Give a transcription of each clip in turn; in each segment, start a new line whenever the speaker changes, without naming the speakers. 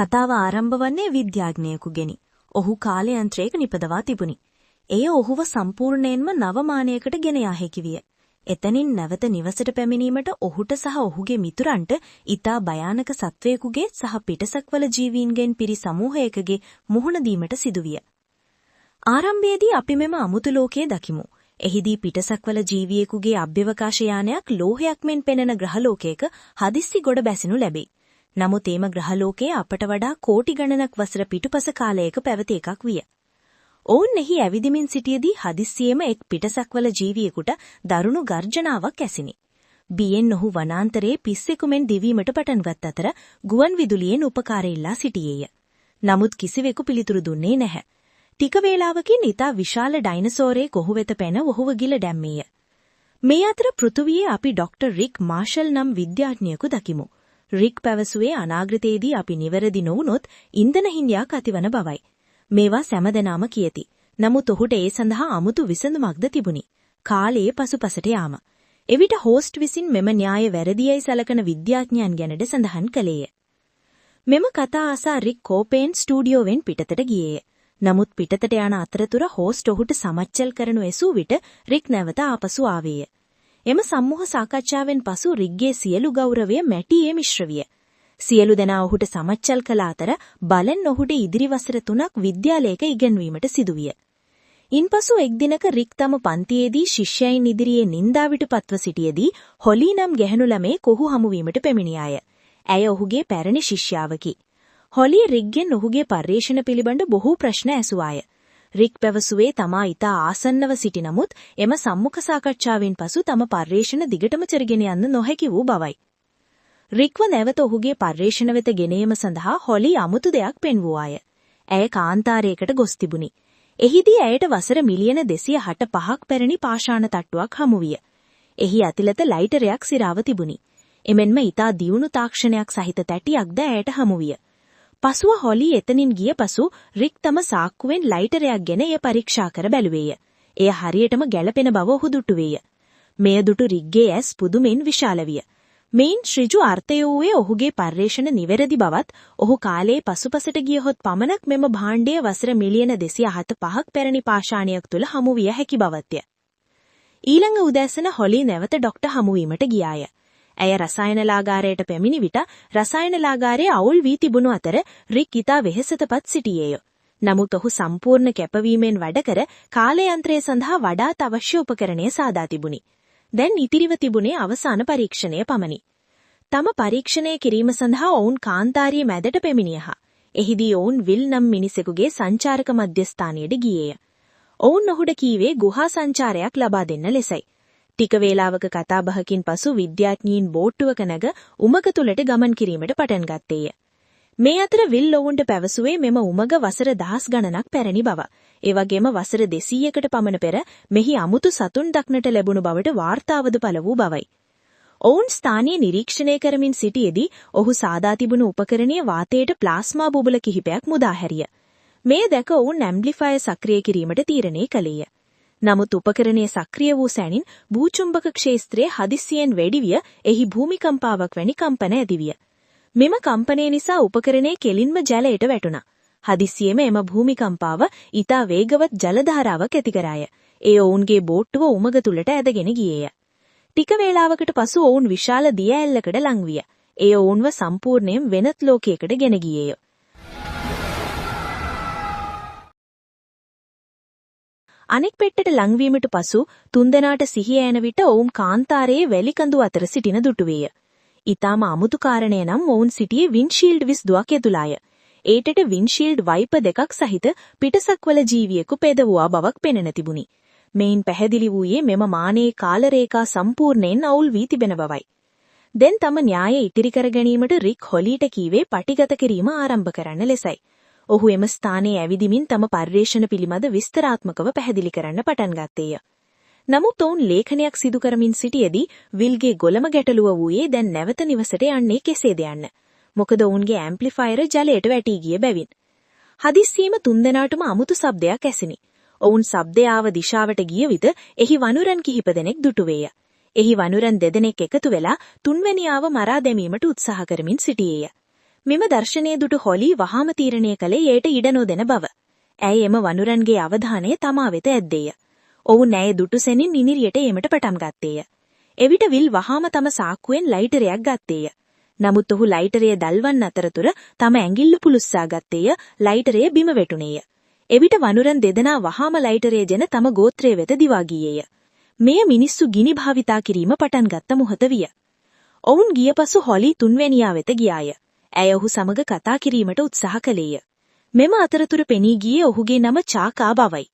කතාව ආරම්භ වන්නේ විද්‍යාඥයෙකුගෙනි. ඔහු කාලයන්ත්‍රයක නිපදවා තිබුණි. එය ඔහුව සම්පූර්ණයෙන්ම නවමානයකට ගෙන යා හැකි විය. එතනින් නැවත නිවසට පැමිණීමට ඔහුට සහ ඔහුගේ මිතුරන්ට ඊතා භයානක සත්වයෙකුගේ සහ පිටසක්වල ජීවීන්ගෙන් පිරි සමූහයකගේ මුහුණ දීමට සිදුවිය. ආරම්භයේදී අපි මෙම අමුතු ලෝකයේ දකිමු. එහිදී පිටසක්වල ජීවියෙකුගේ අභ්‍යවකාශ යානයක් ලෝහයක් මෙන් පෙනෙන ග්‍රහලෝකයක හදිස්සි ගොඩ බැසිනු ලැබේ. නමුත් එම ග්‍රහලෝකයේ අපට වඩා කෝටි ගණනක් වසර පිටුපස කාලයක පැවති එකක් විය. ඔවුන් එහි ඇවිදිමින් සිටියේදී හදිස්සියේම එක් පිටසක්වල ජීවියෙකුට දරුණු ගර්ජනාවක් ඇසිනි. බියෙන් ඔහු වනාන්තරයේ පිස්සෙකු මෙන් දිවීමට පටන්ගත් අතර ගුවන් විදුලියෙන් උපකාර ඉල්ලා සිටියේය. නමුත් කිසිවෙකු පිළිතුරු දුන්නේ නැහැ. ටික වේලාවකින් ඊතා විශාල ඩයිනසෝරයෙක් ඔහු වෙත පැන ඔහුව ගිල දැම්මේය. මේ අතර පෘථුවියේ අපි ඩොක්ටර් රික් මාෂල් නම් විද්‍යාඥයෙකු දකිමු. රික් පැවසුවේ අනාගතයේදී අපි නිවැරදි නොවුනොත් ඉන්ධන හිඟයක් ඇතිවන බවයි. මේවා සෑමදෙනාම කියති. නමුත් ඔහුට ඒ සඳහා අමුතු විසඳුමක්ද තිබුණි. කාලයේ පසුපසට යාම. එවිට හෝස්ට් විසින් මෙම න්‍යාය වැරදියයි සලකන විද්‍යාඥයන් ගැනද සඳහන් කළේය. මෙම කතා අසා රික් කෝපෙන් ස්ටුඩියෝවෙන් පිටතට ගියේය. නමුත් පිටතට යන අතරතුර හෝස්ට් ඔහුට සමච්චල් කරනු ඇසූ විට රික් නැවත ආපසු ආවේය. එම සම්මෝහ සාකච්ඡාවෙන් පසු රික්ගේ සියලු ගෞරවය මැටියේ මිශ්‍ර විය. සියලු දෙනා ඔහුට සමච්චල් කළ අතර බලෙන් ඔහුට ඉදිරි වසර 3ක් විද්‍යාලයක ඉගෙනවීමට සිදුවිය. ඉන්පසු එක් දිනක රික් තම පන්තියේදී ශිෂ්‍යයින් ඉදිරියේ නින්දාවිට පත්ව සිටියේදී හොලී නම් ගැහැණු ළමයෙක් ඔහු හමුවීමට පැමිණියාය. ඇය ඔහුගේ පැරණි ශිෂ්‍යාවකි. හොලී රික්ගෙන් ඔහුගේ පර්යේෂණ පිළිබඳ බොහෝ ප්‍රශ්න ඇසුවාය. රික් පැවසුවේ තමා ඊතා ආසන්නව සිටි නමුත් එම සම්මුඛ සාකච්ඡාවෙන් පසු තම පර්යේෂණ දිගටම කරගෙන යන්න නොහැකි වූ බවයි. රික්ව නැවත ඔහුගේ පර්යේෂණ වෙත ගෙනීම සඳහා හොලී අමුතු දෙයක් පෙන්වුවාය. ඇය කාන්තාරයකට ගොස් තිබුණි. එහිදී ඇයට වසර මිලියන 265ක් පැරණි පාෂාණ තට්ටුවක් හමු විය. එහි ඇතුළත ලයිටරයක් සිරාව තිබුණි. එමෙන්ම ඊතා දියුණු තාක්ෂණයක් සහිත තැටියක්ද ඇයට හමු විය. පසුව හොලී එතනින් ගිය පසු රික් තම සාක්කුවෙන් ලයිටරයක් ගෙන එය පරීක්ෂා කර බැලුවේය. එය හරියටම ගැළපෙන බව ඔහු දුටුවේය. මෙය දුටු රික්ගේ ඇස් පුදුමෙන් විශාල විය. මෙයින් ඍජු අර්ථය වූයේ ඔහුගේ පර්යේෂණ නිවැරදි බවත් ඔහු කාලයේ පසුපසට ගියහොත් පමණක් මෙම භාණ්ඩය වසර මිලියන 275ක් පැරණි පාෂාණයක් තුළ හමු විය හැකි බවත්ය. ඊළඟ උදෑසන හොලී නැවත ඩොක්ටර් හමුවීමට ගියාය. ඇය රසායනලාගාරයට පැමිණි විට රසායනලාගාරයේ අවුල් වී තිබුණු අතර රික් ඊතා වෙහෙසටපත් සිටියේය. නමුත් ඔහු සම්පූර්ණ කැපවීමෙන් වැඩ කර කාලයන්ත්‍රය සඳහා වඩාත් අවශ්‍ය උපකරණය සාදා තිබුණි. දැන් ඉතිරිව තිබුණේ අවසාන පරීක්ෂණය පමණි. තම පරීක්ෂණය කිරීම සඳහා ඔවුන් කාන්තාරිය මැදට පැමිණියහ. එහිදී ඔවුන් විල් නම් මිනිසෙකුගේ සංචාරක මධ්‍යස්ථානයට ගියේය. ඔවුන් ඔහුට කීවේ ගුහා සංචාරයක් ලබා දෙන්න ලෙසයි. ටික වේලාවක කතාබහකින් පසු විද්‍යාඥයින් බෝට්ටුවක නැග උමග තුලට ගමන් කිරීමට පටන් ගත්තේය. මේ අතර විල් ඔවුන්ට පැවසුවේ මෙම උමග වසර 10 ගණනක් පැරණි බව. ඒ වගේම වසර 200කට පමණ පෙර මෙහි අමුතු සතුන් දක්නට ලැබුණු බවට වාර්තාවද පළ වූ බවයි. ඔවුන් ස්ථානීය නිරීක්ෂණය කරමින් සිටියේදී ඔහු සාදා තිබුණු උපකරණයේ වාතයට ප්ලාස්මා බුබුල කිහිපයක් මුදා හැරිය. මේ දැක ඔවුන් ඇම්ප්ලිෆයර් සක්‍රිය කිරීමට තීරණය කළේය. නමුත් උපකරණය සක්‍රිය වූ සැනින් භූචුම්බක ක්ෂේත්‍රයේ හදිස්සියෙන් වැඩි විය, එහි භූමිකම්පාවක් වැනි කම්පන ඇතිවිය. මෙම කම්පනය නිසා උපකරණය කෙලින්ම ජලයට වැටුණා. හදිස්සියෙම එම භූමිකම්පාව ඊතා වේගවත් ජල ධාරාවක් ඇති කරාය. ඒ ඔවුන්ගේ බෝට්ටුව උමග තුලට ඇදගෙන ගියේය. ටික වේලාවකට පසු ඔවුන් විශාල දිය ඇල්ලකට ලං විය. ඒ ඔවුන්ව සම්පූර්ණයෙන් වෙනත් ලෝකයකට ගෙන ගියේය. අනෙක් පෙට්ටට ලංවීමට පසු තුන්දෙනාට සිහිය යන විට ඔවුන් කාන්තාරයේ වැලි කඳු අතර සිටින දුටුවේය. ඊටාම අමුතු කාරණය නම් ඔවුන් සිටියේ වින්ෂීල්ඩ් විස්දුවක් යතුලාය. ඒටට වින්ෂීල්ඩ් වයිප දෙකක් සහිත පිටසක්වල ජීවියෙකු පෙදවුවා බවක් පෙනෙන තිබුණි. මෙයින් පැහැදිලි වූයේ මෙම මානයේ කාලරේඛා සම්පූර්ණයෙන් අවුල් වී තිබෙන බවයි. දැන් තම න්‍යාය ඉතිරි කර ගැනීමට රික් හොලීට කීවේ පටිගත කිරීම ආරම්භ කරන්න ලෙසයි. ඔහු එම ස්ථානයේ ඇවිදිමින් තම පර්යේෂණ පිළිබඳ විස්තරාත්මකව පැහැදිලි කරන්න පටන් ගත්තේය. නමුත් ඔවුන් ලේඛනයක් සිදු කරමින් සිටියේදී විල්ගේ ගොළම ගැටලුව වූයේ දැන් නැවත නිවසට යන්නේ කෙසේද යන්න. මොකද ඔවුන්ගේ ඇම්ප්ලිෆයර් ජලයට වැටී ගිය බැවින්. හදිස්සියේම තුන්දෙනාටම අමුතු ශබ්දයක් ඇසිනි. ඔවුන් ශබ්දය ආව දිශාවට ගිය විට එහි වනුරන් කිහිප දෙනෙක් දුටුවේය. එහි වනුරන් දෙදෙනෙක් එකතු වෙලා තුන්වැනියාව මරා දැමීමට උත්සාහ කරමින් සිටියේය. මෙම දර්ශනය දුටු හොලි වහාම තීරණය කළේ එයට ඉඩ නොදෙන බව. ඇය එම වනුරන්ගේ අවධානය තමා වෙත ඇද්දේය. ඔවුන් ඇය දුටු සෙනින් ඉනිරියට ඒමට පටන් ගත්තේය. එවිට විල් වහාම තම සාක්කුවෙන් ලයිටරයක් ගත්තේය. නමුත් ඔහු ලයිටරය දල්වන්න අතරතුර තම ඇඟිල්ල පුලුස්සා ගත්තේය. ලයිටරය බිම වැටුණේය. එවිට වනුරන් දෙදෙනා වහාම ලයිටරය ගෙන තම ගෝත්‍රය වෙත දිවා ගියේය. මෙය මිනිස්සු ගිනි භාවිතා කිරීම පටන් ගත්ත මොහොත විය. ඔවුන් ගිය පසු හොලි තුන්වැනියා වෙත ගියාය. ඇය ඔහු සමග කතා කිරීමට උත්සාහ කළේය. මෙම අතරතුර පෙනී ගියේ ඔහුගේ නම චාකා බවයි.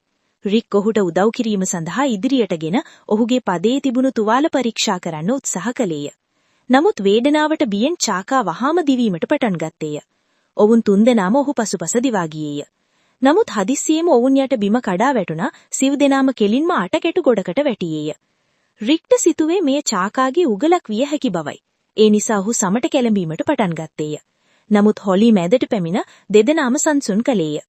රික් ඔහුට උදව් කිරීම සඳහා ඉදිරියටගෙන ඔහුගේ පදයේ තිබුණු තුවාල පරීක්ෂා කරන්න උත්සාහ කළේය. නමුත් වේදනාවට බියෙන් චාකා වහාම දිවීමට පටන් ගත්තේය. ඔවුන් තුන්දෙනාම ඔහු පසුපස දිවා ගියේය. නමුත් හදිස්සියෙම ඔවුන් යට බිම කඩා වැටුණා. සිව් දෙනාම කෙලින්ම අටකැටු ගොඩකට වැටියේය. රික්ට සිතුවේ මෙය චාකාගේ උගලක් විය හැකි බවයි. ඒ නිසා ඔහු සමට කැළඹීමට පටන් ගත්තේය. නමුත් හොලි මැදට පැමිණ දෙදෙනාම සංසුන් කළේය.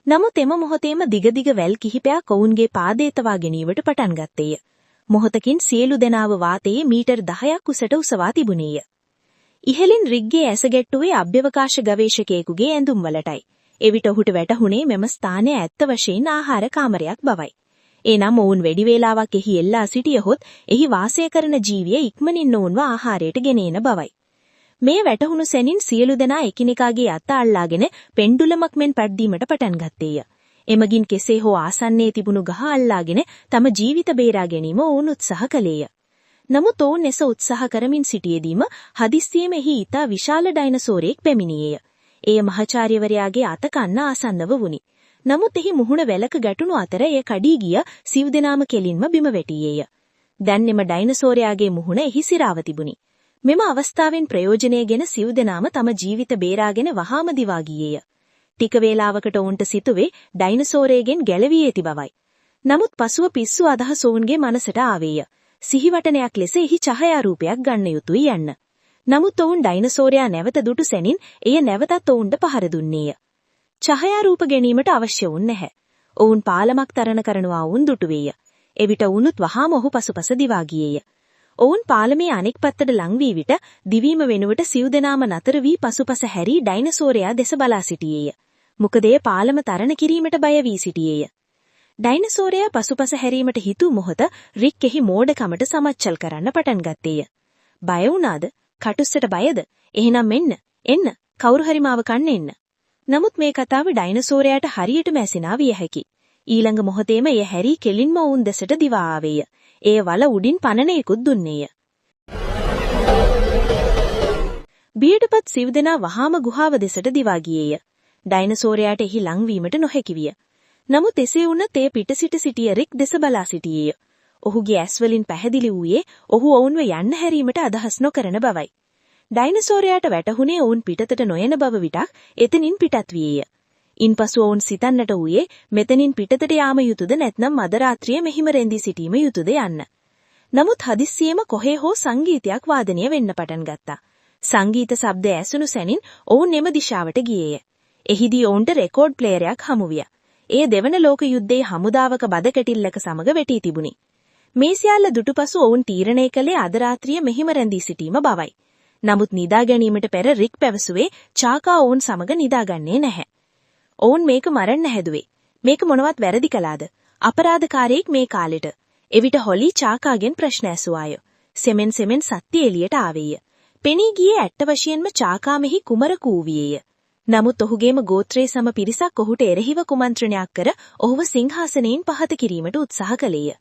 නමුත් එම මොහොතේම දිග වැල් කිහිපයක් ඔවුන්ගේ පාදේ තවා ගැනීමට පටන් ගත්තේය. මොහොතකින් සියලු දෙනාව වාතයේ මීටර් 10ක් උසට උසවා තිබුණේය. ඉහළින් රිග්ගේ ඇස ගැට්ටුවේ අභ්‍යවකාශ ගවේෂකයෙකුගේ ඇඳුම් වලටයි. එවිට ඔහුට වැටහුණේ මෙම ස්ථානය ඇත්ත වශයෙන් ආහාර කාමරයක් බවයි. එනම් ඔවුන් වැඩි වේලාවක් එහි එල්ලා සිටියහොත් එහි වාසය කරන ජීවිය ඉක්මනින් ඔවුන්ව ආහාරයට ගෙනෙන බවයි. මේ වැටහුණු සැනින් සියලු දෙනා එකිනෙකාගේ අත අල්ලාගෙන පෙන්ඩුලමක් මෙන් පැද්දීමට පටන් ගත්තේය. එමගින් කෙසේ හෝ ආසන්නයේ තිබුණු ගහ අල්ලාගෙන තම ජීවිත බේරා ගැනීම ඔවුන් උත්සාහ කළේය. නමුත් ඔවුන් එස උත්සාහ කරමින් සිටියේදීම හදිස්සියෙම එහි ඉතා විශාල ඩයිනසෝරයෙක් පැමිණියේය. එය මහාචාර්යවරයාගේ අත කන්න ආසන්නව වුණි. නමුත් එහි මුහුණ වැලක ගැටුණු අතර එය කඩී ගිය සිව් දෙනාම කෙලින්ම බිම වැටියේය. දැන් එම ඩයිනසෝරයාගේ මුහුණ එහි සිරාව තිබුණි. මෙම අවස්ථාවෙන් ප්‍රයෝජනයගෙන සිව් දෙනාම තම ජීවිත බේරාගෙන වහාම දිවා ගියේය. ටික වේලාවකට ඔවුන්ට සිතුවේ ඩයිනසෝරයෙගෙන් ගැලවී ඇති බවයි. නමුත් පසුව පිස්සු අදහස ඔවුන්ගේ මනසට ආවේය. සිහිවටනයක් ලෙස එහි ඡායාරූපයක් ගන්න යුතුයි යන්න. නමුත් ඔවුන් ඩයිනසෝරයා නැවත දුටු සැනින් එය නැවතත් ඔවුන්ට පහර දුන්නේය. ඡායාරූප ගැනීමට අවශ්‍ය වුන් නැහැ. ඔවුන් පාලමක් තරණ කරනවා වුන් දුටුවේය. එවිට වුණුත් වහාම ඔහු පසුපස දිවා ගියේය. ඔවුන් පාලමේ අනෙක් පැත්තට ලං වී විට දිවීම වෙනුවට සිව් දෙනාම නතර වී පසුපස හැරී ඩයිනසෝරයා දෙස බලා සිටියේය. මොකද එය පාලම තරණ කිරීමට බය වී සිටියේය. ඩයිනසෝරයා පසුපස හැරීමට හිතු මොහොත රික් එහි මෝඩකමට සමච්චල් කරන්න පටන් ගත්තේය. බය වුණාද? කටුස්සට බයද? එහෙනම් එන්න. කවුරු හරි මාව කන්න එන්න. නමුත් මේ කතාව ඩයිනසෝරයාට හරියටම ඇසිනා විය හැකි. ඊළඟ මොහොතේම එය හැරී කෙලින්ම ඔවුන් දෙසට දිවා ආවේය. එය වල උඩින් පනනයකුත් දුන්නේය. බියටපත් සිව් දෙනා වහාම ගුහාව දෙසට දිවා ගියේය. ඩයිනසෝරයාට එහි ලංවීමට නොහැකි විය. නමුත් එසේ වුණත් එය පිට සිට සිටිය රික් දෙස බලා සිටියේය. ඔහුගේ ඇස්වලින් පැහැදිලි වූයේ ඔහු ඔවුන්ව යන්න හැරීමට අදහස් නොකරන බවයි. ඩයිනසෝරයාට වැටහුණේ ඔවුන් පිටතට නොයන බව විටක් එතනින් පිටත් වියේය. ඉන්පසු ඔවුන් සිතන්නට වූයේ මෙතනින් පිටතට යාම යුතුද නැත්නම් මද රාත්‍රිය මෙහිම රැඳී සිටීම යුතුද යන්න. නමුත් හදිස්සියෙම කොහේ හෝ සංගීතයක් වාදනය වෙන්න පටන් ගත්තා. සංගීත ශබ්ද ඇසුණු සැනින් ඔවුන් එම දිශාවට ගියේය. එහිදී ඔවුන්ට රෙකෝඩ් ප්ලේයරයක් හමු විය. එය දෙවන ලෝක යුද්ධයේ හමුදාවක බදකැටිල්ලක සමග වැටී තිබුණි. මේ සියල්ල දුටුපසු ඔවුන් තීරණය කළේ අද රාත්‍රිය මෙහිම රැඳී සිටීම බවයි. නමුත් නිදා ගැනීමට පෙර රික් පැවසුවේ චාකා ඔවුන් සමග නිදාගන්නේ නැහැ. ඔවුන් මේක මරන්න හැදුවේ. මේක මොනවත් වැරදි කළාද? අපරාධකාරයෙක් මේ කාලෙට. එවිට හොලි චාකාගෙන් ප්‍රශ්න ඇසුවාය. සෙමෙන් සත්‍ය එළියට ආවේය. පෙනී ගියේ ඇත්ත වශයෙන්ම චාකා මෙහි කුමරකු වූයේය. නමුත් ඔහුගේම ගෝත්‍රයේ සම පිරිසක් ඔහුට එරෙහිව කුමන්ත්‍රණයක් කර ඔහුව සිංහාසනයෙන් පහත කිරීමට උත්සාහ කළේය.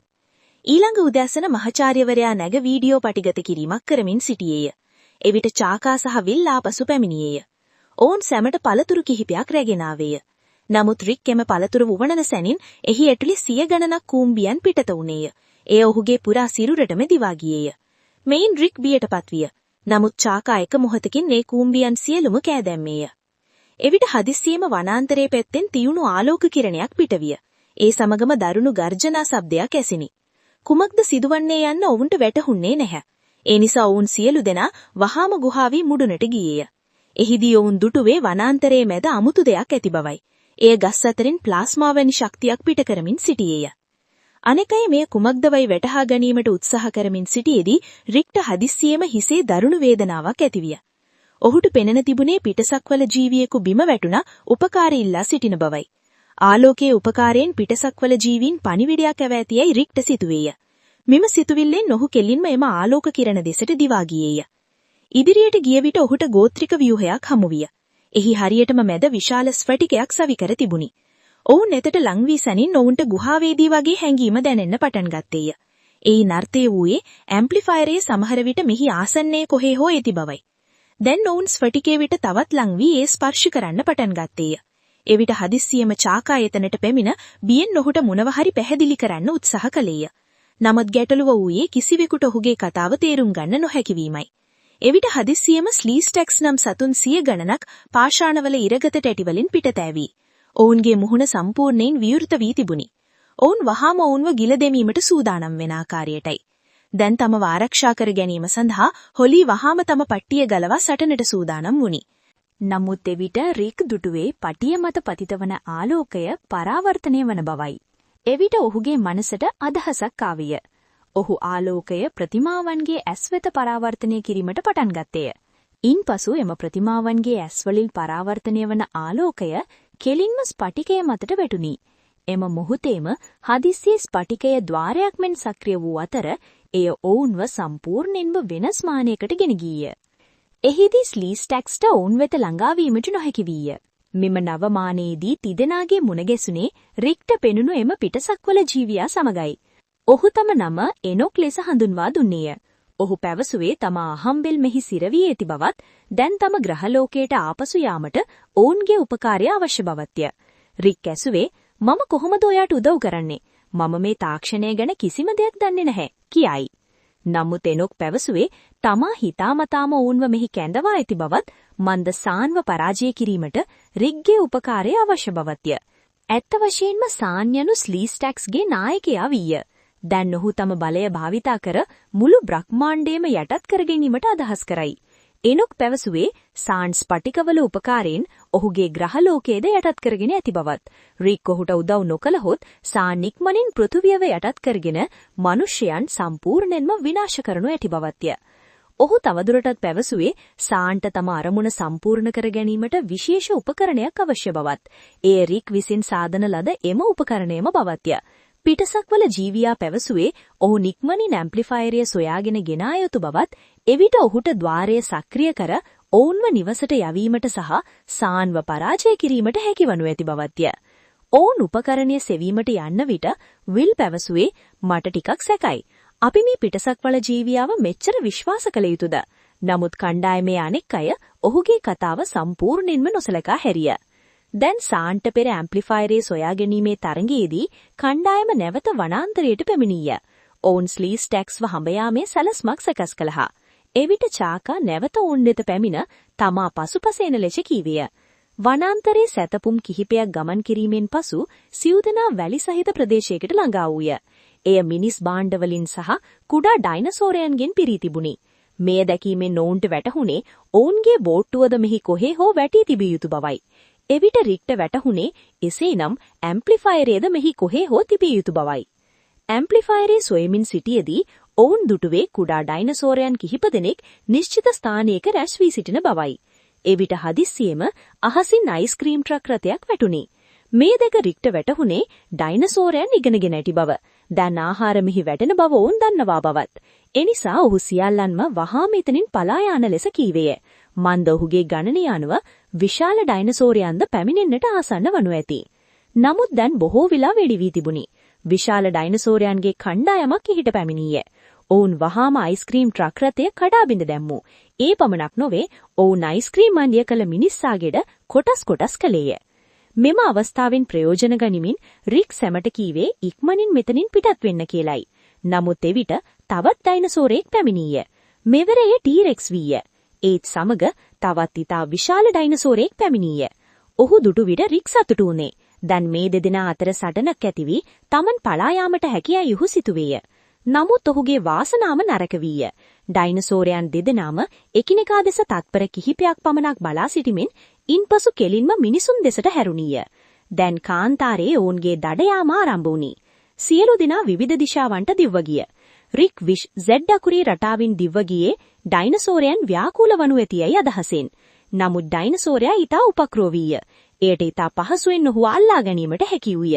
ඊළඟ උදෑසන මහාචාර්යවරයා නැග වීඩියෝ පටිගත කිරීමක් කරමින් සිටියේය. එවිට චාකා සහ විල් ආපසු පැමිණියේය. ඔවුන් සැමට පළතුරු කිහිපයක් රැගෙන ආවේය. නමුත් රික් එම පළතුරු වුවනන සැනින් එහි ඇතුළේ 100 ගණනක් කූඹියන් පිටත වුණේය. එය ඔහුගේ පුරා සිරුරටම දිවා ගියේය. මෙයින් රික් බියටපත් විය. නමුත් චාකා එක මොහොතකින් මේ කූඹියන් සියලුම කෑදැම්මේය. එවිට හදිස්සියෙම වනාන්තරයේ පැත්තෙන් තියුණු ආලෝක කිරණයක් පිටවිය. ඒ සමගම දරුණු ගර්ජනා ශබ්දයක් ඇසිනි. කුමක්ද සිදුවන්නේ යන්න ඔවුන්ට වැටහුන්නේ නැහැ. ඒ නිසා ඔවුන් සියලු දෙනා වහාම ගුහාවේ මුදුනට ගියේය. එහිදී ඔවුන් දුටුවේ වනාන්තරයේ මැද අමුතු දෙයක් ඇති බවයි. එය ගස් අතරින් ප්ලාස්මා වැනි ශක්තියක් පිට කරමින් සිටියේය. අනෙක් අය මෙය කුමක්දවයි වැටහා ගැනීමට උත්සාහ කරමින් සිටියේදී රික්ට හදිස්සියෙම හිසේ දරුණු වේදනාවක් ඇතිවිය. ඔහුට පෙනෙන තිබුණේ පිටසක්වල ජීවියෙකු බිම වැටුණා උපකාරය ඉල්ලා සිටින බවයි. ආලෝකයේ උපකාරයෙන් පිටසක්වල ජීවීන් පණිවිඩයක් ඇවෑතියයි රික්ට සිතුවේය. මෙම සිතුවිල්ලෙන් ඔහු කෙලින්ම එම ආලෝක කිරණ දෙසට දිවා ගියේය. ඉදිරියට ගිය විට ඔහුට ගෝත්‍රික ව්‍යුහයක් හමු විය. එහි හරියටම මැද විශාල ස්ෆටිකයක් සවිකර තිබුණි. ඔවුන් එතට ලං වී සැනින් ඔවුන්ට ගුහාවේදී වගේ හැඟීම දැනෙන්න පටන් ගත්තේය. එහි නර්තය වූයේ ඇම්ප්ලිෆයරයේ සමහර විට මෙහි ආසන්නයේ කොහේ හෝ ඇති බවයි. දැන් ඔවුන් ස්ෆටිකයේ විට තවත් ලං වී ඒ ස්පර්ශ කරන්න පටන් ගත්තේය. එවිට හදිස්සියෙම චාකා එතනට පැමිණ බියෙන් ඔහුට මොනව හරි පැහැදිලි කරන්න උත්සාහ කළේය. නමුත් ගැටලුව වූයේ කිසිවෙකුට ඔහුගේ කතාව තේරුම් ගන්න නොහැකි වීමයි. එවිට හදිස්සියෙම ස්ලීස්ටැක්ස් නම් සතුන් 100 ගණනක් පාෂාණවල ඉරගත ටැටිවලින් පිටතෑවි. ඔවුන්ගේ මුහුණ සම්පූර්ණයෙන් විවෘත වී තිබුණි. ඔවුන් වහාම ඔවුන්ව ගිල දැමීමට සූදානම් වෙන ආකාරයටයි. දැන් තම ආරක්ෂා කර ගැනීම සඳහා හොලී වහාම තම පට්ටිය ගලවා සටනට සූදානම් වුණි. නමුත් එවිට රික් දුටුවේ පටිය මත පතිතවන ආලෝකය පරාවර්තනය වන බවයි. එවිට ඔහුගේ මනසට අදහසක් ආවිය. ඔහු ආලෝකය ප්‍රතිමාවන්ගේ ඇස් වෙත පරාවර්තනය කිරීමට පටන් ගත්තේය. ඉන්පසු එම ප්‍රතිමාවන්ගේ ඇස්වලින් පරාවර්තනය වන ආලෝකය කෙලින්ම ස්පටිකය මතට වැටුණි. එම මොහොතේම හදිස්සියේ ස්පටිකය ద్వාරයක් මෙන් සක්‍රිය වූ අතර එය ඔවුන්ව සම්පූර්ණයෙන්ම වෙනස් මානයකට ගෙන ගියේ. එහිදී ස්ලීස්ටැක්ස්ට ඔවුන් වෙත ළඟා වීමට නොහැකි වීය. මෙම නව මානයේදී තිදෙනාගේ මුණ ගැසුනේ රික්ට පෙනුණු එම පිටසක්වල ජීවියා සමගයි. ඔහු තම නම එනොක් ලෙස හඳුන්වා දුන්නේය. ඔහු පැවසුවේ තම අහම්බෙල් මෙහි සිරවී ඇති බවත් දැන් තම ග්‍රහලෝකයට ආපසු යාමට ඔවුන්ගේ උපකාරය අවශ්‍ය බවත්ය. රික් ඇසුවේ මම කොහොමද ඔයාට උදව් කරන්නේ? මම මේ තාක්ෂණය ගැන කිසිම දෙයක් දන්නේ නැහැ කියයි. නමුත් එනොක් පැවසුවේ තමා හිතාමතාම ඔවුන්ව මෙහි කැඳවා ඇති බවත් මන්ද සාන්ව පරාජය කිරීමට රික්ගේ උපකාරය අවශ්‍ය බවත්ය. ඇත්ත වශයෙන්ම සාන් යනු ස්ලීස්ටැක්ස්ගේ නායකයා වීය. දැන් ඔහු තම බලය භාවිතා කර මුළු බ්‍රහ්මාණ්ඩයම යටත් කර ගැනීමට අදහස් කරයි. එනොක් පැවසුවේ සාන් ස්පටිකවල උපකාරයෙන් ඔහුගේ ග්‍රහලෝකයේද යටත් කරගෙන ඇති බවත්. රික් ඔහුට උදව් නොකළහොත් සාන් ඉක්මනින් පෘථුවියව යටත් කරගෙන මනුෂ්‍යයන් සම්පූර්ණයෙන්ම විනාශ කරනු ඇති බවත්ය. ඔහු තවදුරටත් පැවසුවේ සාන්ට තම අරමුණ සම්පූර්ණ කර ගැනීමට විශේෂ උපකරණයක් අවශ්‍ය බවත්. ඒ රික් විසින් සාදන ලද එම උපකරණයම බවත්ය. පිටසක්වල ජීවියා පැවසුවේ ඔහු නික්මනින් ඇම්ප්ලිෆයරය සොයාගෙන ගෙනා යුතු බවත් එවිට ඔහුට ద్వාරය සක්‍රිය කර ඔවුන්ව නිවසට යවීමට සහ සාන්ව පරාජය කිරීමට හැකිවනු ඇති බවත්ය. ඔවුන් උපකරණය සෙවීමට යන්න විට විල් පැවසුවේ මට ටිකක් සැකයි. අපි මේ පිටසක්වල ජීවියාව මෙච්චර විශ්වාස කළ යුතුද? නමුත් කණ්ඩායමේ අනෙක් අය ඔහුගේ කතාව සම්පූර්ණයෙන්ම නොසලකා හැරිය. දැන් සාන්ට පෙර ඇම්ප්ලිෆයරයේ සොයා ගැනීමේ තරඟයේදී කණ්ඩායම නැවත වනාන්තරයට පැමිණිය. ඔවුන් ස්ලීස්ටැක්ස්ව හඹයාමේ සැලස්මක් සකස් කළා. එවිට චාකා නැවත ඔවුන් වෙත පැමිණ තමා පසුපස එන ලෙස කීවිය. වනාන්තරයේ සැතපුම් කිහිපයක් ගමන් කිරීමෙන් පසු සිව්දෙනා වැලි සහිත ප්‍රදේශයකට ළඟා වූය. එය මිනිස් භාණ්ඩවලින් සහ කුඩා ඩයිනසෝරයන්ගෙන් පිරී තිබුණි. මෙය දැකීමෙන් ඔවුන්ට වැටහුණේ ඔවුන්ගේ බෝට්ටුවද මෙහි කොහේ හෝ වැටී තිබිය යුතු බවයි. එවිට රික්ට වැටහුණේ එසේනම් ඇම්ප්ලිෆයරයේද මෙහි කොහේ හෝ තිබිය යුතු බවයි. ඇම්ප්ලිෆයරයේ සොයමින් සිටියේදී ඔවුන් දුටුවේ කුඩා ඩයිනසෝරයන් කිහිප දෙනෙක් නිශ්චිත ස්ථානයක රැස් වී සිටින බවයි. එවිට හදිස්සියෙම අහසින් අයිස්ක්‍රීම් ට්‍රක් රථයක් වැටුණි. මේ දෙක රික්ට වැටහුණේ ඩයිනසෝරයන් ඉගෙනගෙන ඇති බව. දැන් ආහාර මෙහි වැටෙන බව ඔවුන් දන්නවා බවත්. එනිසා ඔහු සියල්ලන්ම වහාම එතනින් පලා යාන ලෙස කීවේය. මන්ද ඔහුගේ ගණනය අනුව විශාල ඩයිනසෝරයන්ද පැමිණෙන්නට ආසන්න වනු ඇති. නමුත් දැන් බොහෝ වෙලා වැඩි වී තිබුණි. විශාල ඩයිනසෝරයන්ගේ කණ්ඩායමක් එහිට පැමිණියේ. ඔවුන් වහාම අයිස්ක්‍රීම් ට්‍රක් රථය කඩා බිඳ දැම්මු. ඒ පමණක් නොවේ ඔවුන් අයිස්ක්‍රීම් මණ්ඩිය කළ මිනිස්සාගෙඩ කොටස් කළේය. මෙම අවස්ථාවෙන් ප්‍රයෝජන ගනිමින් රික් සැමට කීවේ ඉක්මනින් මෙතනින් පිටත් වෙන්න කියලයි. නමුත් එවිට තවත් ඩයිනසෝරයෙක් පැමිණිය. මෙවර එය ටීරෙක්ස් වීය. ඒත් සමග තවත් ඉතා විශාල ඩයිනසෝරයෙක් පැමිණිය. ඔහු දුටු විට රික් සතුටු වුණේ. දැන් මේ දෙදෙනා අතර සටනක් ඇති වී තමන් පලා යාමට හැකියයි ඔහු සිතුවේය. නමුත් ඔහුගේ වාසනාව නරක වීය. ඩයිනසෝරයන් දෙදෙනාම එකිනෙකා දෙස තත්පර කිහිපයක් පමණක් බලා සිටිමින් ඉන්පසු කෙලින්ම මිනිසුන් දෙසට හැරුණීය. දැන් කාන්තාරයේ ඔවුන්ගේ දඩයාම ආරම්භ වුණි. සියලු දෙනා විවිධ දිශාවන්ට දිව්ව ගිය. රික් විෂ් Z අකුරේ රටාවින් දිව්ව ගියේ ඩයිනසෝරයන් ව්‍යාකූල වනු ඇතියයි අදහසෙන්. නමුත් ඩයිනසෝරයා ඊට උපක්‍රෝවීය. එයට ඊට පහසුවෙන් ඔහු අල්ලා ගැනීමට හැකි වූය.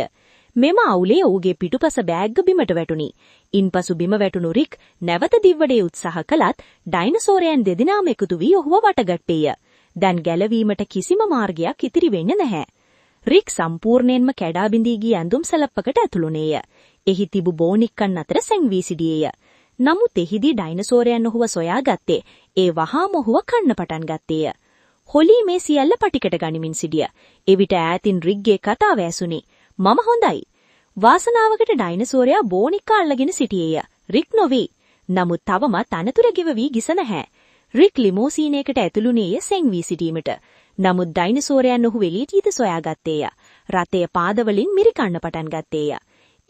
මෙම අවුලේ ඔහුගේ පිටුපස බෑග්ග බිමට වැටුණි. ඉන්පසු බිම වැටුණු රික් නැවත දිව්වඩේ උත්සාහ කළත් ඩයිනසෝරයන් දෙදෙනාම එකතු වී ඔහුව වටගත්තේය. දැන් ගැලවීමට කිසිම මාර්ගයක් ඉතිරි වෙන්නේ නැහැ. රික් සම්පූර්ණයෙන්ම කැඩා බිඳී ගිය ඇඳුම් සැලප්පකට ඇතුළුනේය. එහි තිබු බෝනික්කන් අතර සැංවී සිටියේය. නමුත් එහිදී ඩයිනසෝරයන් ඔහුව සොයාගත්තේ ඒ වහාම ඔහුව කන්න පටන් ගත්තේය. හොලී මේ සියල්ල පටිකට ගනිමින් සිටිය. එවිට ඈතින් රික්ගේ කතාව ඇසුණි. මම හොඳයි. වාසනාවකට ඩයිනසෝරයා බෝනික්කා අල්ලගෙන සිටියේය. රික් නොවේ. නමුත් තවමත් අනතුර ගෙවවී ගිස නැහැ. රික් ලිමෝසීනයකට ඇතුළුනේය සෙන්වී සිටීමට. නමුත් ඩයිනසෝරයන් ඔහු වෙලීටීද සොයාගත්තේය. රථය පාදවලින් මිරිකන්න පටන් ගත්තේය.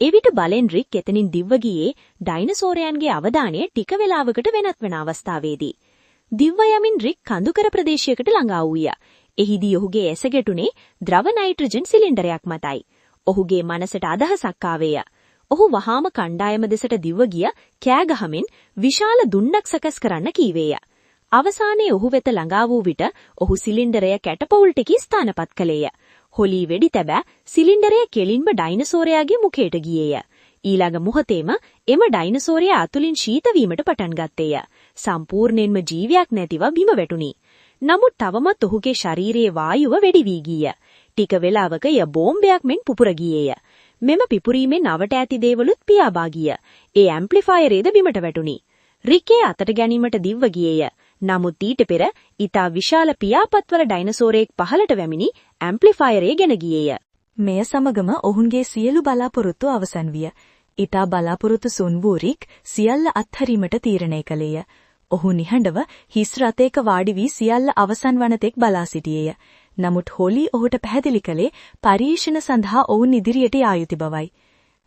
එවිට බලෙන් රික් එතනින් දිව්ව ගියේ ඩයිනසෝරයන්ගේ අවධානය ටික වේලාවකට වෙනත් වෙන අවස්ථාවේදී. දිව්ව යමින් රික් කඳුකර ප්‍රදේශයකට ළඟා වූය. එහිදී ඔහුගේ ඇස ගැටුනේ ද්‍රව නයිට්‍රජන් සිලින්ඩරයක් මතයි. ඔහුගේ මනසට අදහසක් ආවේය. ඔහු වහාම කණ්ඩායම දෙසට දිව්ව ගිය කෑ ගහමින් විශාල දුන්නක් සකස් කරන්න කීවේය. අවසානයේ ඔහු වෙත ළඟා වූ විට ඔහු සිලින්ඩරය කැටපවුල් ටිකේ ස්ථානපත් කළේය. හොලී වෙඩි තැබ සිලින්ඩරය කෙලින්ම ඩයිනසෝරයාගේ මුඛයට ගියේය. ඊළඟ මොහොතේම එම ඩයිනසෝරයා අතුලින් ශීත වීමට පටන් ගත්තේය. සම්පූර්ණයෙන්ම ජීවයක් නැතිව බිම වැටුණි. නමුත් තවමත් ඔහුගේ ශරීරයේ වායුව වැඩි වී ගිය. ටික වේලාවක ය බෝම්බයක් මෙන් පුපුර ගියේය. මෙම පිපුරීමෙන් අවට ඇති දේවලුත් පියාඹා ගිය. ඒ ඇම්ප්ලිෆයරේද බිමට වැටුණි. රික්ගේ අතට ගැනීමට දිව්ව ගියේය. නමුත් ඊට පෙර ඊටා විශාල පියාපත්වල ඩයිනසෝරයෙක් පහළට වැමිනි ඇම්ප්ලිෆයරේ ගෙන ගියේය. මෙය සමගම ඔවුන්ගේ සියලු බලාපොරොත්තු අවසන් විය. ඊටා බලාපොරොත්තු සුන් වූ රික් සියල්ල අත්හැරීමට තීරණය කළේය. ඔහු නිහඬව හිස් රථයක වාඩි වී සියල්ල අවසන් වන තෙක් බලා සිටියේය. නමුත් හොලී ඔහුට පැහැදිලි කළේ පරීක්ෂණ සඳහා ඔවුන් ඉදිරියට යා යුතු බවයි.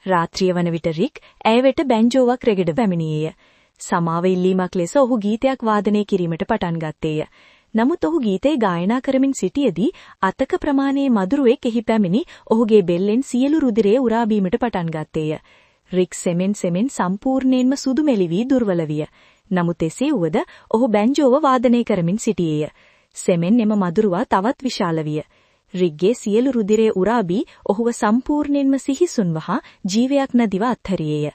රාත්‍රිය වන විට රික් ඇය වෙත බැන්ජෝවක් රැගෙඩ පැමිණියේය. සමාව ඉල්ලීමක් ලෙස ඔහු ගීතයක් වාදනය කිරීමට පටන් ගත්තේය. නමුත් ඔහු ගීතේ ගායනා කරමින් සිටියේදී අතක ප්‍රමාණයේ මදුරුවෙක් එහි පැමිණි ඔහුගේ බෙල්ලෙන් සියලු රුධිරය උරා බීමට පටන් ගත්තේය. රික් සෙමෙන් සම්පූර්ණයෙන්ම සුදු මෙලි වී දුර්වල විය. නමුත් එසේ වුවද ඔහු බැන්ජෝව වාදනය කරමින් සිටියේය. සෙමෙන් එම මදුරුවා තවත් විශාල විය. රික්ගේ සියලු රුධිරය උරා බී ඔහුව සම්පූර්ණයෙන්ම සිහිසුන්වහා ජීවයක් නැදිව අත්හැරියේය.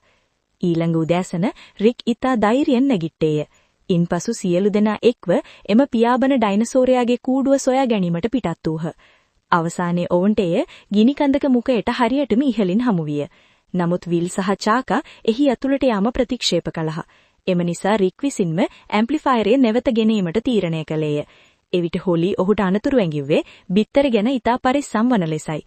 ඊළඟ උදෑසන රික් ඉතා ධෛර්යයෙන් නැගිට්ටේය. ඉන්පසු සියලු දෙනා එක්ව එම පියාඹන ඩයිනසෝරයාගේ කූඩුව සොයා ගැනීමට පිටත් වූහ. අවසානයේ ඔවුන්ට එය ගිනි කඳක මුඛයට හරියටම ඉහළින් හමු විය. නමුත් විල් සහ චාකා එහි ඇතුළට යාම ප්‍රතික්ෂේප කළහ. එම නිසා රික් විසින්ම ඇම්ප්ලිෆයරේ නැවත ගෙනීමට තීරණය කළේය. එවිට හොලී ඔහුට අනතුරු ඇඟිව්වේ බිත්තර ගැන ඉතා පරිස්සම් වන ලෙසයි.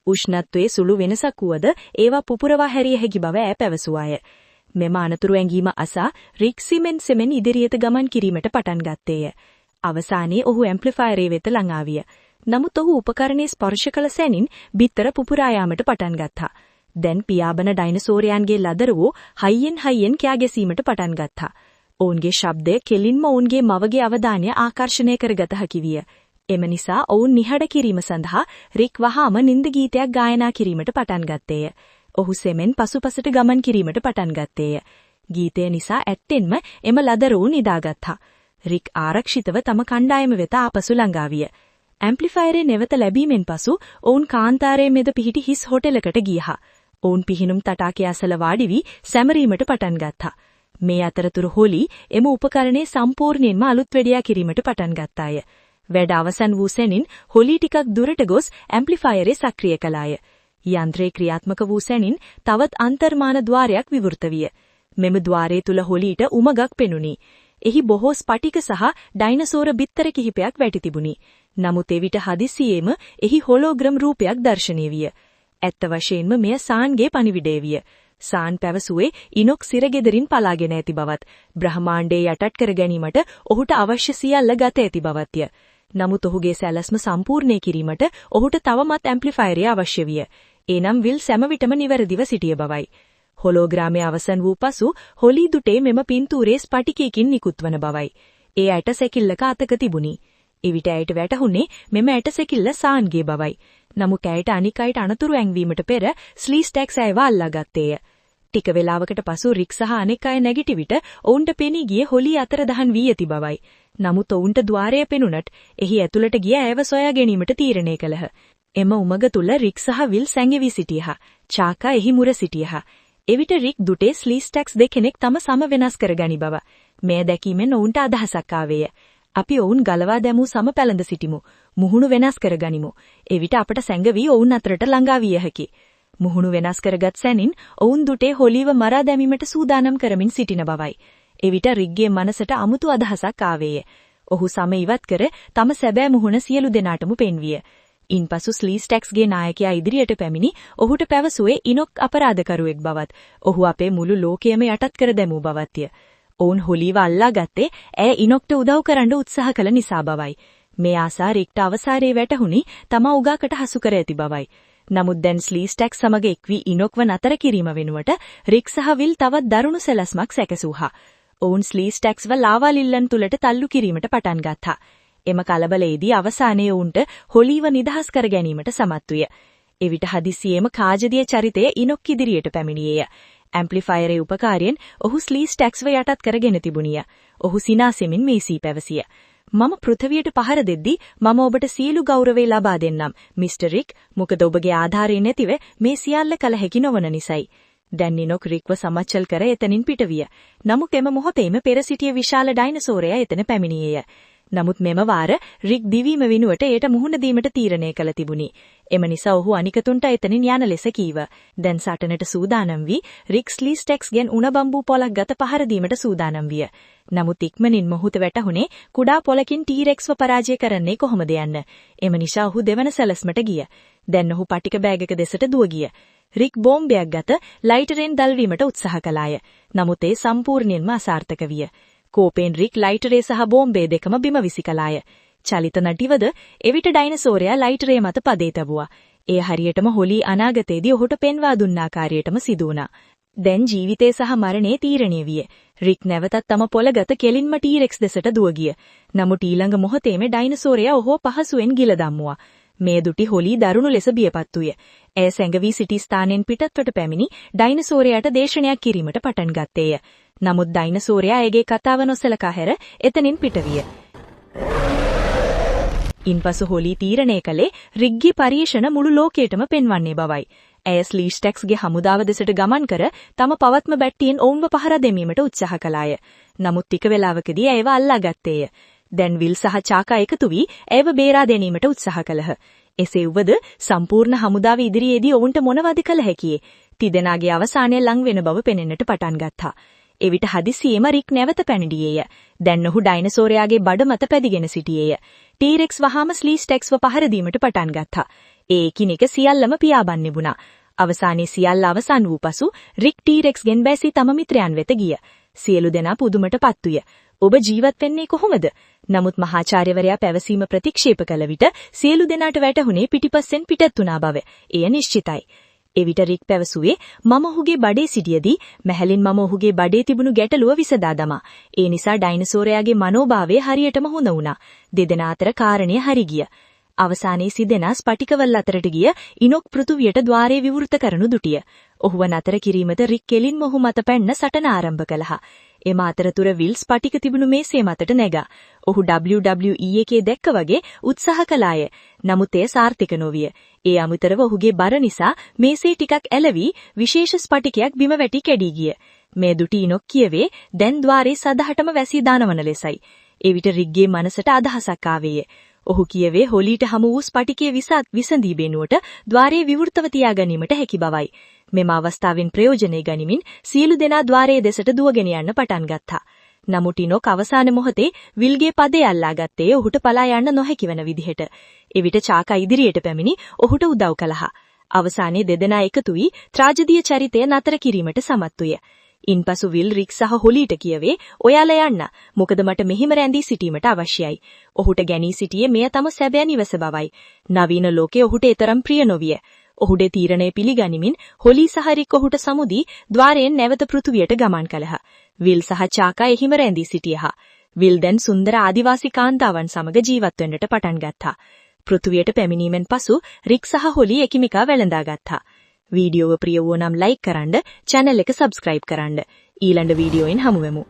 උෂ්ණත්වයේ සුළු වෙනසක් වුවද ඒවා පුපුරවා හැරිය හැකි බව ඈ පැවසුවාය. මෙම අනතුරු ඇඟීම අසා රික් සෙමෙන් ඉදිරියට ගමන් කිරීමට පටන් ගත්තේය. අවසානයේ ඔහු ඇම්ප්ලිෆයරේ වෙත ළඟා විය. නමුත් ඔහු උපකරණයේ ස්පර්ශ කළ සැනින් බිත්තර පුපුරා යාමට පටන් ගත්තා. දැන් පියාඹන ඩයිනසෝරයන්ගේ ලදරුවෝ හයියෙන් කෑ ගැසීමට පටන් ගත්තා. ඔවුන්ගේ ශබ්දය කෙලින්ම ඔවුන්ගේ මවගේ අවධානය ආකර්ෂණය කරගත හැකි විය. එම නිසා ඔවුන් නිහඬ කිරීම සඳහා රික් වහාම නින්ද ගීතයක් ගායනා කිරීමට පටන් ගත්තේය. ඔහු සෙමෙන් පසුපසට ගමන් කිරීමට පටන් ගත්තේය. ගීතය නිසා ඇත්තෙන්ම එම ලදරුවෝ නිදාගත්තා. රික් ආරක්ෂිතව තම කණ්ඩායම වෙත ආපසු ළඟා විය. ඇම්ප්ලිෆයරේ නැවත ලැබීමෙන් පසු ඔවුන් කාන්තාරයේ මැද පිහිටි හිස් හොටෙලකට ගියහ. ඔවුන් පිහිනුම් තටාකය අසල වාඩි වී සැමරීමට පටන් ගත්තා. මේ අතරතුර හොලී එම උපකරණයේ සම්පූර්ණයෙන්ම අලුත් වැඩියා කිරීමට පටන් ගත්තාය. වැඩ අවසන් වූ සැනින් හොලී ටිකක් දුරට ගොස් ඇම්ප්ලිෆයරේ සක්‍රිය කළාය. යන්ත්‍රයේ ක්‍රියාත්මක වූ සැනින් තවත් අන්තර්මාන ద్వාරයක් විවෘත විය. මෙම ద్వාරය තුල හොලීට උමගක් පෙනුනි. එහි බොහෝ ස්පටික සහ ඩයිනසෝර බිත්තර කිහිපයක් වැටි තිබුණි. නමුත් එවිට හදිසියෙම එහි හොලෝග්‍රම් රූපයක් දැర్శණය විය. ඇත්ත වශයෙන්ම මෙය සාන්ගේ පණිවිඩය විය. සාන් පැවසුවේ ඉනොක් සිරගෙදරින් පලාගෙන ඇති බවත්, බ්‍රහ්මාණ්ඩයේ යටත් කර ගැනීමට ඔහුට අවශ්‍ය සියල්ල ගත ඇති බවත්ය. නමුත් ඔහුගේ සැලැස්ම සම්පූර්ණ කිරීමට ඔහුට තවමත් ඇම්ප්ලිෆයරය අවශ්‍ය විය. එනම් විල් සෑම විටම නිවැරදිව සිටිය බවයි. හොලෝග්‍රාමය අවසන් වූ පසු හොලී දුටේ මෙම පින්තූරයේ ස්පටිකයකින් නිකුත්වන බවයි. ඒ ඇටසැකිල්ලක අතක තිබුණි. එවිට ඇයට වැටහුනේ මෙම ඇටසැකිල්ල සාන්ගේ බවයි. නමුත් ඇයට අනික් අයට අනතුරු ඇඟවීමට පෙර ස්ලීස්ටැක්ස් ඇයව අල්ලාගත්තේය. ටික වේලාවකට පසු රික් සහ අනෙක් අය නැගිටි විට ඔවුන්ට පෙනී ගියේ හොලිය අතරදහන් වී ඇති බවයි. නමුත් ඔවුන්ට ద్వාරය පෙනුනට එහි ඇතුළට ගිය ඇයව සොයා ගැනීමට තීරණය කළහ. එම උමග තුල රික් සහ විල් සැඟවී සිටියහ. චාකා එහි මුර සිටියහ. එවිට රික් දුටේ ස්ලීස්ටැක්ස් දෙකෙනෙක් තම සම වෙනස් කරගනි බව. මේ දැකීමෙන් ඔවුන්ට අදහසක් ආවේය. අපි ඔවුන් ගලවා දැමූ සම පැලඳ සිටිමු. මුහුණු වෙනස් කරගනිමු. එවිට අපට සැඟවී ඔවුන් අතරට ළඟා විය හැකි. මුහුණු වෙනස් කරගත් සැනින් ඔවුන් දුටේ හොලිව මරා දැමීමට සූදානම් කරමින් සිටින බවයි. එවිට රික්ගේ මනසට අමුතු අදහසක් ආවේය. ඔහු සම ඉවත් කර තම සැබෑ මුහුණ සියලු දෙනාටම පෙන්විය. ඉන්පසු ස්ලීස්ටැක්ස්ගේ නායකයා ඉදිරියට පැමිණි ඔහුට පැවසුවේ ඉනොක් අපරාධකරුවෙක් බවත්, ඔහු අපේ මුළු ලෝකයම යටත් කර දැමූ බවත්ය. ඔවුන් හොලිව අල්ලා ගත්තේ ඇය ඉනොක්ට උදව් කරන්න උත්සාහ කළ නිසා බවයි. මේ ආසා රික්ට අවසාරයේ වැටහුණි තමා උගාකට හසු කර ඇති බවයි. නමුත් දැන් ස්ලීස්ටැක්ස් සමග එක්වී ඉනොක්ව නතර කිරීම වෙනුවට රික් සහ විල් තවත් දරුණු සැලැස්මක් සැකසූහා. ඔවුන් ස්ලීස්ටැක්ස්ව ලාවාලිල්ලන් තුලට තල්ලු කිරීමට පටන් ගත්තා. එම කලබලයේදී අවසානයේ ඔවුන්ට හොලිව නිදහස් කර ගැනීමට සමත් විය. එවිට හදිසියේම කාජදිය චරිතය ඉනොක් ඉදිරියට පැමිණියේය. ඇම්ප්ලිෆයරේ උපකාරයෙන් ඔහු ස්ලීස්ටැක්ස්ව යටත් කරගෙන තිබුණිය. ඔහු සිනාසෙමින් මේසී පැවසිය. මම පෘථිවියට පහර දෙද්දී මම ඔබට සියලු ගෞරවය ලබා දෙන්නම් මිස්ටර් රික්. මොකද ඔබගේ ආධාරය නැතිව මේ සියල්ල කළ හැකි නොවන නිසයි. දැන් ඉනොක් රික්ව සමච්චල් කර එතනින් පිටවිය. නමුත් එම මොහොතේම පෙර සිටිය විශාල ඩයිනසෝරයා එතන පැමිණියේය. නමුත් මෙම වාර රික් දිවීම වෙනුවට ඒට මුහුණ දීමට තීරණය කළ තිබුණි. එම නිසා ඔහු අනිකතුන්ට එතනින් යන ලෙස කීව. දැන් සටනට සූදානම් වී රික් ස්ලීස්ටැක්ස්ගෙන් උණ බම්බූ පොලක් ගත පහර දීමට සූදානම් විය. නමුත් ඉක්මනින් මොහුට වැටහුණේ කුඩා පොලකින් ටීරෙක්ස්ව පරාජය කරන්නේ කොහොමද යන්න. එම නිසා ඔහු දෙවන සැලැස්මට ගිය. දැන් ඔහු පටික බෑගක දෙසට දුව ගිය. රික් බෝම්බයක් ගත ලයිටරෙන් දැල්වීමට උත්සාහ කළාය. නමුත් ඒ සම්පූර්ණයෙන්ම අසාර්ථක විය. කෝපෙන් රික් ලයිටරේ සහ බෝම්බේ දෙකම බිම විසිකලාය. චලිත නටිවද එවිට ඩයිනසෝරයා ලයිටරේ මත පදේ තැබුවා. ඒ හරියටම හොලී අනාගතයේදී ඔහුට පෙන්වා දුන්න ආකාරයටම සිදු වුණා. දැන් ජීවිතේ සහ මරණේ තීරණය විය. රික් නැවතත් තම පොළගත කෙලින්ම ටීරෙක්ස් දෙසට දුව ගිය. නමුත් ඊළඟ මොහොතේම ඩයිනසෝරයා ඔහුව පහසුවෙන් ගිල දැම්මුවා. මේ දුටි හොලී දරුණු ලෙස බියපත් වූය. ඇය සැඟවී සිටි ස්ථානෙන් පිටත්වට පැමිණි ඩයිනසෝරයාට දේශනයක් කිරීමට පටන් ගත්තේය. නමුත් ඩයිනසෝරයා ඇගේ කතාව නොසලකා හැර එතනින් පිටවිය. ඉන්පසු හොලී තීරණය කළේ රික්ගේ පරීක්ෂණ මුළු ලෝකයටම පෙන්වන්නේ බවයි. ඇය ස්ලීස්ටැක්ස්ගේ හමුදාව දෙසට ගමන් කර තම පවත්ම බැට්ටියෙන් ඔවුන්ව පහර දෙමීමට උත්සාහ කළාය. නමුත් ටික වේලාවකදී ඇයව අල්ලා ගත්තේය. දැන් විල් සහ චාකා එකතු වී ඇයව බේරා ගැනීමට උත්සාහ කළහ. එසේ වුවද සම්පූර්ණ හමුදාව ඉදිරියේදී ඔවුන්ට මොනවද කළ හැකියේ? තිදෙනාගේ අවසානය ලං වෙන බව පෙනෙන්නට පටන් ගත්තා. එවිට හදිසියේම රික් නැවත පැමිණියේය. දැන් ඔහු ඩයිනසෝරයාගේ බඩ මත පැදිගෙන සිටියේය. ටීරෙක්ස් වහාම ස්ලීස්ටැක්ස්ව පහර දීමට පටන් ගත්තා. ඒ එකිනෙක සියල්ලම පියාඹන් නිබුණා. අවසානයේ සියල්ල අවසන් වූ පසු රික් ටීරෙක්ස්ගෙන් බැසී තම මිත්‍රයන් වෙත ගිය. සියලු දෙනා පුදුමට පත්විය. ඔබ ජීවත් වෙන්නේ කොහොමද? නමුත් මහාචාර්යවරයා පැවසීම ප්‍රතික්ෂේප කළ විට සියලු දෙනාට වැටහුණේ පිටිපස්සෙන් පිටත් වුණා බව. එය නිශ්චිතයි. එවිට රික් පැවසුවේ මම ඔහුගේ බඩේ සිටියදී මැහැලින් මම ඔහුගේ බඩේ තිබුණු ගැටලුව විසදා දමා. ඒ නිසා ඩයිනසෝරයාගේ මනෝභාවය හරියටම හොඳ වුණා. දෙදෙනා අතර කාරණය හරි ගිය. අවසානයේ සිදෙනා ස්පටිකවල අතරට ගිය ඉනොක් පෘථුවියට ద్వාරය විවෘත කරනු දුටිය. ඔහුව නතර කිරීමට රික් කෙලින්ම ඔහු මත පැන්න සටන ආරම්භ කළා. එම අතරතුර විල් ස්පටික තිබුණු මේසේ මතට නැගා. ඔහු WWE එකේ දැක්ක වගේ උත්සාහ කළාය. නමුත් එය සාර්ථක නොවිය. ඒ අමතරව ඔහුගේ බර නිසා මේසේ ටිකක් ඇලවි විශේෂ ස්පටිකයක් බිම වැටි කැඩී ගිය. මේ දුටි ඉනොක් කියවේ දැන් ద్వාරේ සදහටම වැසී දානවන ලෙසයි. එවිට රික්ගේ මනසට අදහසක් ආවේය. ඔහු කියවේ හොලීට හමු වූ ස්පටිකයේ විසඳී බෙනුවට ద్వාරයේ විවෘතව තියා ගැනීමට හැකි බවයි. මෙම අවස්ථාවෙන් ප්‍රයෝජනෙ ගනිමින් සියලු දෙනා ద్వාරයේ දෙසට දුවගෙන යන්න පටන් ගත්තා. නමුත් ඉනොක් අවසාන මොහොතේ විල්ගේ පදේ අල්ලා ගත්තේ ඔහුට පලා යන්න නොහැකි වන විදිහට. එවිට චාකා ඉදිරියට පැමිණි ඔහුට උදව් කළා. අවසානයේ දෙදෙනා එකතු වී ත්‍රාජදීය චරිතය නතර කිරීමට සමත් වුය. ඉන්පසු විල් රික් සහ හොලීට කියවේ ඔයාලා යන්න. මොකද මට මෙහිම රැඳී සිටීමට අවශ්‍යයි. ඔහුට ගැනී සිටියේ මෙය තම සැබෑ නිවස බවයි. නවීන ලෝකයේ ඔහුට ඊතරම් ප්‍රිය නොවිය. ඔහුගේ තීරණය පිළිගනිමින් හොලී සහ රික් ඔහුට සමුදී ద్వාරයෙන් නැවත පෘථුවියට ගමන් කළහ. විල් සහ චාකා එහිම රැඳී සිටියහ. විල් දැන් සුන්දර ආදිවාසී කාන්තාවන් සමග ජීවත් වෙන්නට පටන් ගත්තා. පෘථුවියට පැමිණීමෙන් පසු රික් සහ හොලී එකිනෙකා වැළඳා ගත්තා. වීඩියෝව ප්‍රිය වුණා නම් ලයික් කරන්න, channel එක subscribe කරන්න. ඊළඟ වීඩියෝෙන් හමු වෙමු.